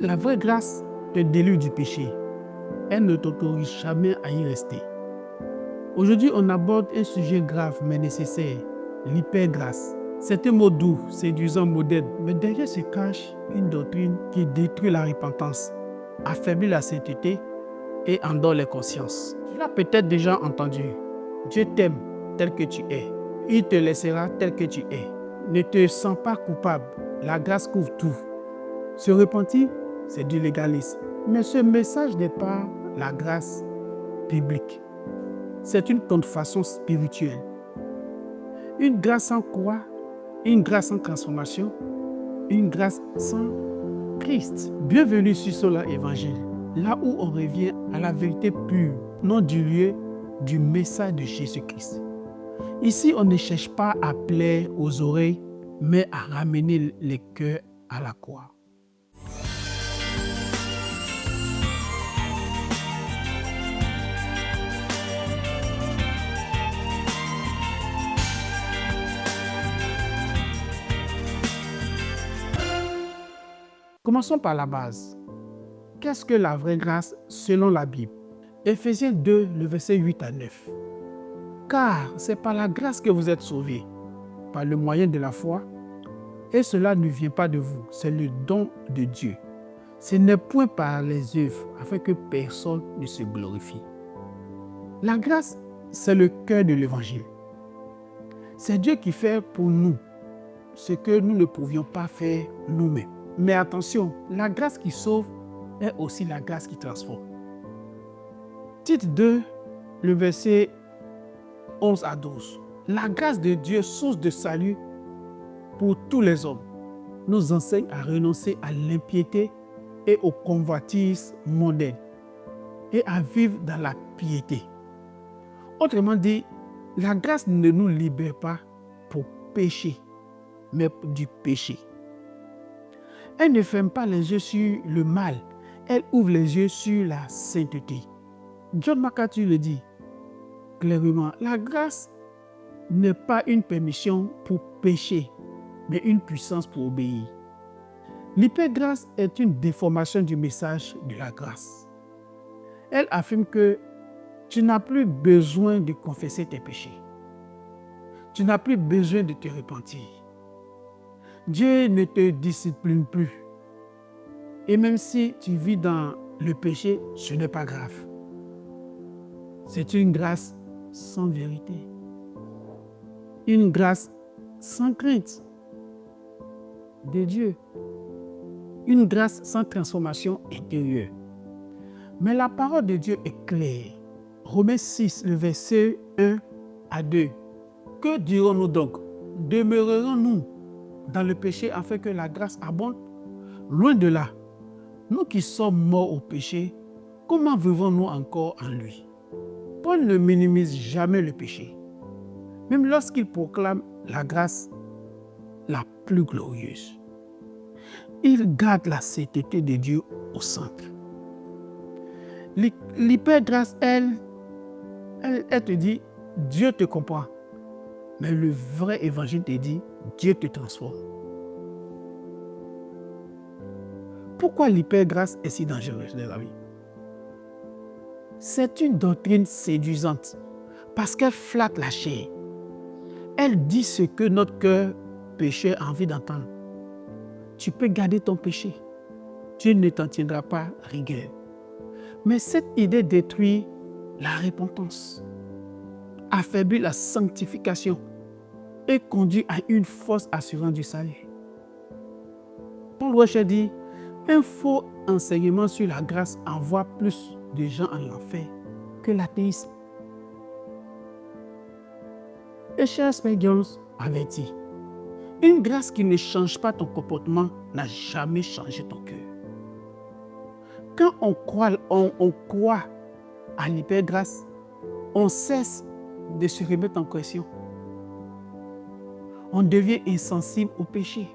La vraie grâce te délivre du péché. Elle ne t'autorise jamais à y rester. Aujourd'hui, on aborde un sujet grave mais nécessaire, l'hypergrâce. C'est un mot doux, séduisant, moderne, mais derrière se cache une doctrine qui détruit la repentance, affaiblit la sainteté et endort les consciences. Tu l'as peut-être déjà entendu. Dieu t'aime tel que tu es. Il te laissera tel que tu es. Ne te sens pas coupable. La grâce couvre tout. Se repentir, c'est du légalisme. Mais ce message n'est pas la grâce biblique. C'est une contrefaçon spirituelle. Une grâce sans quoi? Une grâce sans transformation? Une grâce sans Christ. Bienvenue sur Sola Évangile, là où on revient à la vérité pure, non diluée du message de Jésus-Christ. Ici, on ne cherche pas à plaire aux oreilles, mais à ramener les cœurs à la croix. Commençons par la base. Qu'est-ce que la vraie grâce selon la Bible? Éphésiens 2, le verset 8 à 9. Car c'est par la grâce que vous êtes sauvés, par le moyen de la foi, et cela ne vient pas de vous, c'est le don de Dieu. Ce n'est point par les œuvres, afin que personne ne se glorifie. La grâce, c'est le cœur de l'évangile. C'est Dieu qui fait pour nous ce que nous ne pouvions pas faire nous-mêmes. Mais attention, la grâce qui sauve est aussi la grâce qui transforme. Tite 2, le verset 11 à 12. La grâce de Dieu, source de salut pour tous les hommes, nous enseigne à renoncer à l'impiété et aux convoitises mondaines et à vivre dans la piété. Autrement dit, la grâce ne nous libère pas pour pécher, mais du péché. Elle ne ferme pas les yeux sur le mal, elle ouvre les yeux sur la sainteté. John MacArthur le dit clairement, la grâce n'est pas une permission pour pécher, mais une puissance pour obéir. L'hypergrâce est une déformation du message de la grâce. Elle affirme que tu n'as plus besoin de confesser tes péchés. Tu n'as plus besoin de te repentir. Dieu ne te discipline plus. Et même si tu vis dans le péché, ce n'est pas grave. C'est une grâce sans vérité. Une grâce sans crainte de Dieu. Une grâce sans transformation intérieure. Mais la parole de Dieu est claire. Romains 6, le verset 1 à 2. Que dirons-nous donc? Demeurerons-nous dans le péché afin que la grâce abonde? Loin de là. Nous qui sommes morts au péché, comment vivons-nous encore en lui? Paul ne minimise jamais le péché, même lorsqu'il proclame la grâce la plus glorieuse. Il garde la sainteté de Dieu au centre. L'hypergrâce, elle te dit, Dieu te comprend. Mais le vrai évangile te dit, Dieu te transforme. Pourquoi l'hypergrâce est si dangereuse dans la vie? C'est une doctrine séduisante parce qu'elle flatte la chair. Elle dit ce que notre cœur pécheur a envie d'entendre. Tu peux garder ton péché. Dieu ne t'en tiendra pas rigueur. Mais cette idée détruit la repentance, affaiblit la sanctification et conduit à une fausse assurance du salut. Paul Washer dit, un faux enseignement sur la grâce envoie plus de gens en enfer que l'athéisme. Et Charles Spurgeon avertit, une grâce qui ne change pas ton comportement n'a jamais changé ton cœur. Quand on croit à l'hypergrâce, on cesse de se remettre en question. On devient insensible au péché.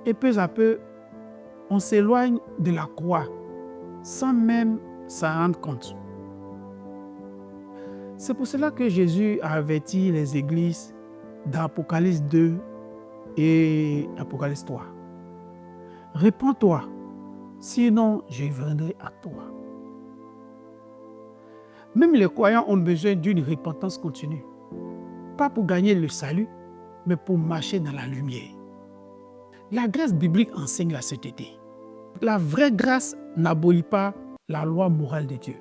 Et peu à peu, on s'éloigne de la croix sans même s'en rendre compte. C'est pour cela que Jésus a averti les églises dans Apocalypse 2 et Apocalypse 3. Répands-toi sinon je viendrai à toi. Même les croyants ont besoin d'une repentance continue. Pas pour gagner le salut, mais pour marcher dans la lumière. La grâce biblique enseigne la sainteté. La vraie grâce n'abolit pas la loi morale de Dieu.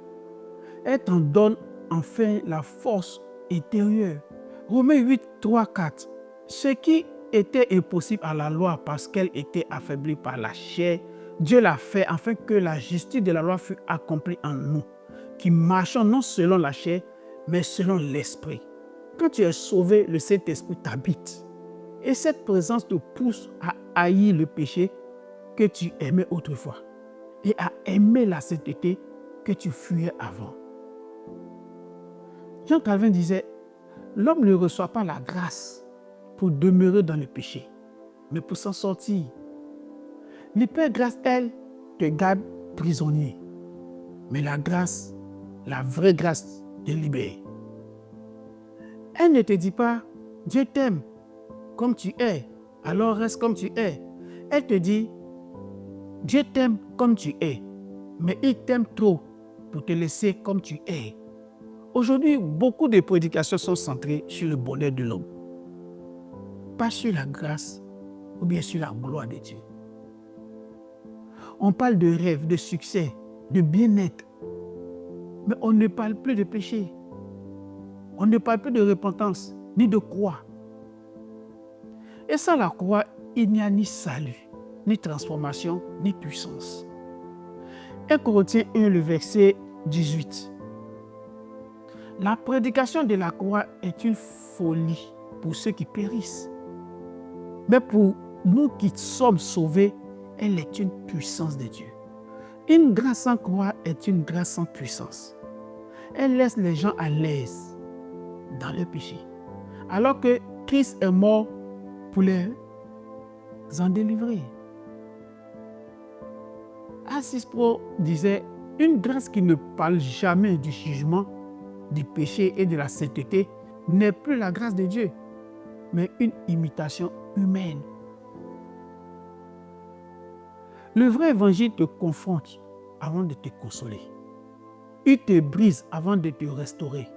Elle t'en donne enfin la force intérieure. Romains 8, 3, 4. Ce qui était impossible à la loi parce qu'elle était affaiblie par la chair, Dieu l'a fait afin que la justice de la loi fût accomplie en nous, qui marchons non selon la chair, mais selon l'esprit. Quand tu es sauvé, le Saint-Esprit t'habite. Et cette présence te pousse à haïr le péché que tu aimais autrefois et à aimer la sainteté que tu fuyais avant. Jean Calvin disait, l'homme ne reçoit pas la grâce pour demeurer dans le péché, mais pour s'en sortir. L'hyper-grâce, elle, te garde prisonnier. Mais la grâce, la vraie grâce, te libère. Elle ne te dit pas, Dieu t'aime comme tu es, alors reste comme tu es. Elle te dit, Dieu t'aime comme tu es, mais il t'aime trop pour te laisser comme tu es. Aujourd'hui, beaucoup de prédications sont centrées sur le bonheur de l'homme, pas sur la grâce ou bien sur la gloire de Dieu. On parle de rêve, de succès, de bien-être, mais on ne parle plus de péché. On ne parle plus de repentance, ni de croix. Et sans la croix, il n'y a ni salut, ni transformation, ni puissance. 1 Corinthiens 1, le verset 18. La prédication de la croix est une folie pour ceux qui périssent. Mais pour nous qui sommes sauvés, elle est une puissance de Dieu. Une grâce sans croix est une grâce sans puissance. Elle laisse les gens à l'aise dans le péché, alors que Christ est mort pour les en délivrer. Assis Pro disait, une grâce qui ne parle jamais du jugement, du péché et de la sainteté n'est plus la grâce de Dieu, mais une imitation humaine. Le vrai évangile te confronte avant de te consoler. Il te brise avant de te restaurer.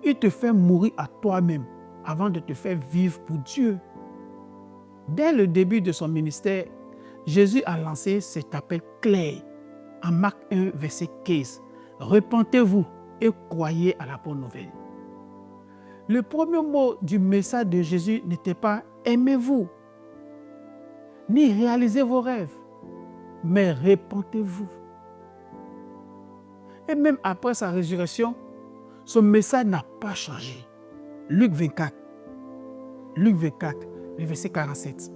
Il te fait mourir à toi-même avant de te faire vivre pour Dieu. Dès le début de son ministère, Jésus a lancé cet appel clair en Marc 1, verset 15. Repentez-vous et croyez à la bonne nouvelle. Le premier mot du message de Jésus n'était pas « aimez-vous » ni « réalisez vos rêves », mais « repentez-vous ». Et même après sa résurrection, son message n'a pas changé. Luc 24, le verset 47.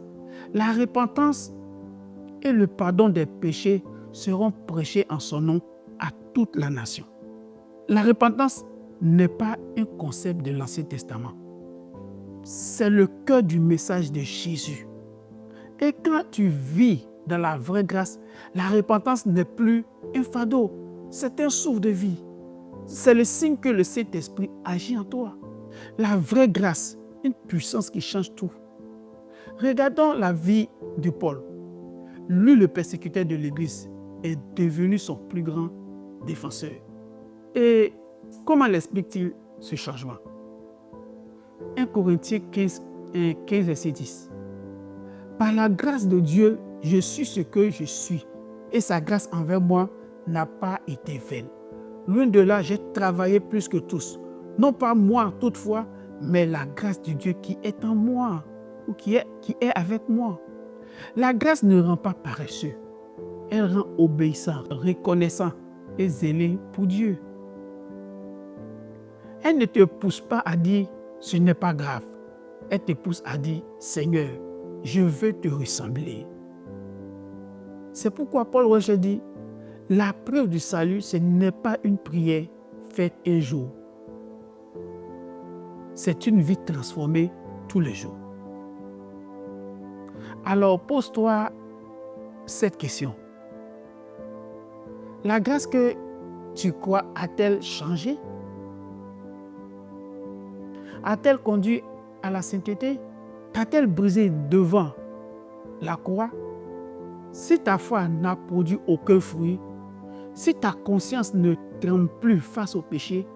La repentance et le pardon des péchés seront prêchés en son nom à toute la nation. La repentance n'est pas un concept de l'Ancien Testament. C'est le cœur du message de Jésus. Et quand tu vis dans la vraie grâce, la repentance n'est plus un fardeau, c'est un souffle de vie. C'est le signe que le Saint-Esprit agit en toi. La vraie grâce, une puissance qui change tout. Regardons la vie de Paul. Lui, le persécuteur de l'Église, est devenu son plus grand défenseur. Et comment l'explique-t-il ce changement? 1 Corinthiens 15, verset 10. Par la grâce de Dieu, je suis ce que je suis, et sa grâce envers moi n'a pas été vaine. Loin de là, j'ai travaillé plus que tous. Non pas moi toutefois, mais la grâce de Dieu qui est en moi, ou qui est avec moi. La grâce ne rend pas paresseux. Elle rend obéissant, reconnaissant et zélé pour Dieu. Elle ne te pousse pas à dire « ce n'est pas grave ». Elle te pousse à dire « Seigneur, je veux te ressembler ». C'est pourquoi Paul Roger dit « La preuve du salut, ce n'est pas une prière faite un jour. C'est une vie transformée tous les jours. » Alors pose-toi cette question. La grâce que tu crois a-t-elle changé? A-t-elle conduit à la sainteté? T'a-t-elle brisé devant la croix? Si ta foi n'a produit aucun fruit, si ta conscience ne tremble plus face au péché,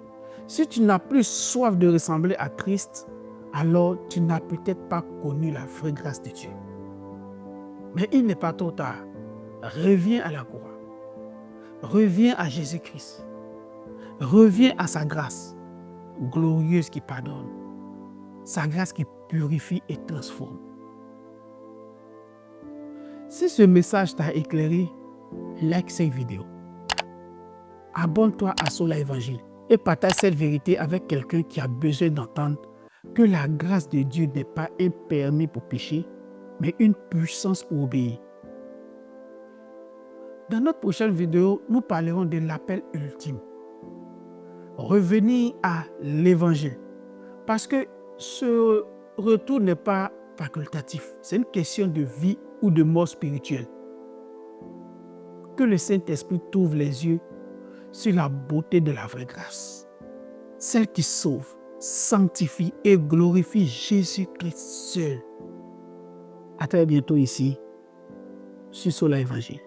si tu n'as plus soif de ressembler à Christ, alors tu n'as peut-être pas connu la vraie grâce de Dieu. Mais il n'est pas trop tard. Reviens à la croix. Reviens à Jésus-Christ. Reviens à sa grâce glorieuse qui pardonne. Sa grâce qui purifie et transforme. Si ce message t'a éclairé, like cette vidéo. Abonne-toi à Sola Évangile et partage cette vérité avec quelqu'un qui a besoin d'entendre que la grâce de Dieu n'est pas un permis pour pécher, mais une puissance pour obéir. Dans notre prochaine vidéo, nous parlerons de l'appel ultime. Revenir à l'Évangile. Parce que ce retour n'est pas facultatif. C'est une question de vie ou de mort spirituelle. Que le Saint-Esprit t'ouvre les yeux sur la beauté de la vraie grâce. Celle qui sauve, sanctifie et glorifie Jésus-Christ seul. À très bientôt ici, sur Sola Évangile.